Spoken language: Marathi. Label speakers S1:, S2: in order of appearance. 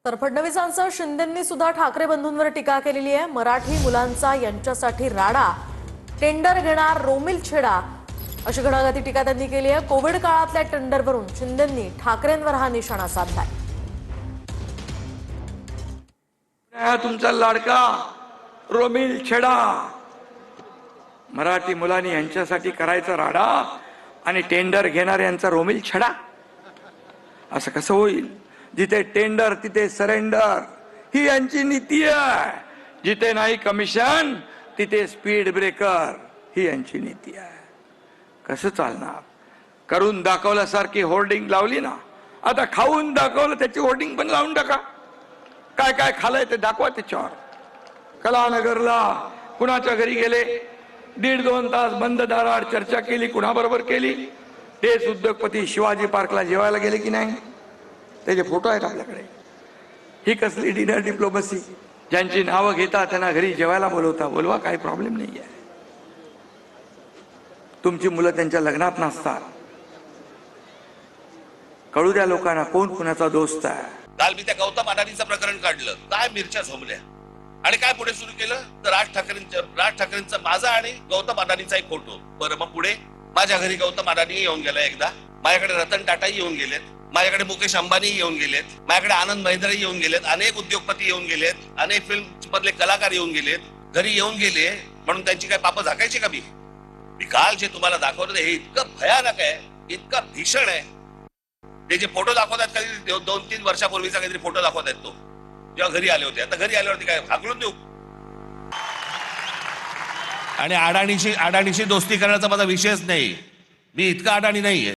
S1: तर फडणवीसांसह शिंदेंनी सुद्धा ठाकरे बंधूंवर टीका केलेली आहे। मराठी मुलांचा यांच्यासाठी राडा, टेंडर घेणार रोमिल छेडा अशी घणाघाती टीका त्यांनी केली आहे। कोविड काळातल्या टेंडरवरून शिंदेंनी ठाकरेंवर हा निशाणा साधलाय।
S2: तुमचा लाडका रोमिल छेडा, मराठी मुलांनी यांच्यासाठी करायचा राडा आणि टेंडर घेणार यांचा रोमिल छेडा, असं कसं होईल? जिथे टेंडर तिथे सरेंडर ही यांची नीती आहे। जिथे नाही कमिशन तिथे स्पीड ब्रेकर ही यांची नीती आहे। कसं चालणार? करून दाखवल्यासारखी होर्डिंग लावली ना, आता खाऊन दाखवलं त्याची होर्डिंग पण लावून टाका। काय काय खाल्लंय ते दाखवा त्याच्यावर। कलानगरला कुणाच्या घरी गेले, 1.5-2 तास बंद दाराआड चर्चा केली, कुणाबरोबर केली? तेच उद्योगपती शिवाजी पार्कला जेवायला गेले की नाही? त्याचे फोटो आहेत आपल्याकडे। ही कसली डिनर डिप्लोमसी? ज्यांची नावं घेता त्यांना घरी जेवायला बोलवता, बोलवा, काही प्रॉब्लेम नाही आहे। तुमची मुलं त्यांच्या लग्नात नसतात, कळू द्या लोकांना कोण कुणाचा दोस्त आहे।
S3: काल मी त्या गौतम अडाणीचं प्रकरण काढलं, काय मिरच्या झोमल्या आणि काय पुढे सुरू केलं तर राज ठाकरेंचा माझा आणि गौतम अडाणीचा एक फोटो। बरं, मग पुढे माझ्या घरी गौतम अडाणी येऊन गेला एकदा, माझ्याकडे रतन टाटा येऊन गेलेत, माझ्याकडे मुकेश अंबानी येऊन गेलेत, माझ्याकडे आनंद महिंद्रा येऊन गेलेत, अनेक उद्योगपती येऊन गेलेत, अनेक फिल्म मधले कलाकार येऊन गेलेत, घरी येऊन गेले म्हणून त्यांची काय पापं झाकायची का? मी काल जे तुम्हाला दाखवलं हे इतकं भयानक आहे, इतकं भीषण आहे। ते जे फोटो दाखवतात कधी 2-3 वर्षापूर्वीचा काहीतरी फोटो दाखवतात, तो जेव्हा घरी आले होते। आता घरी आल्यावरती काय हाकलून देऊ? आणि अडाणीशी दोस्ती करण्याचा माझा विषयच नाही, मी इतका अडाणी नाहीये।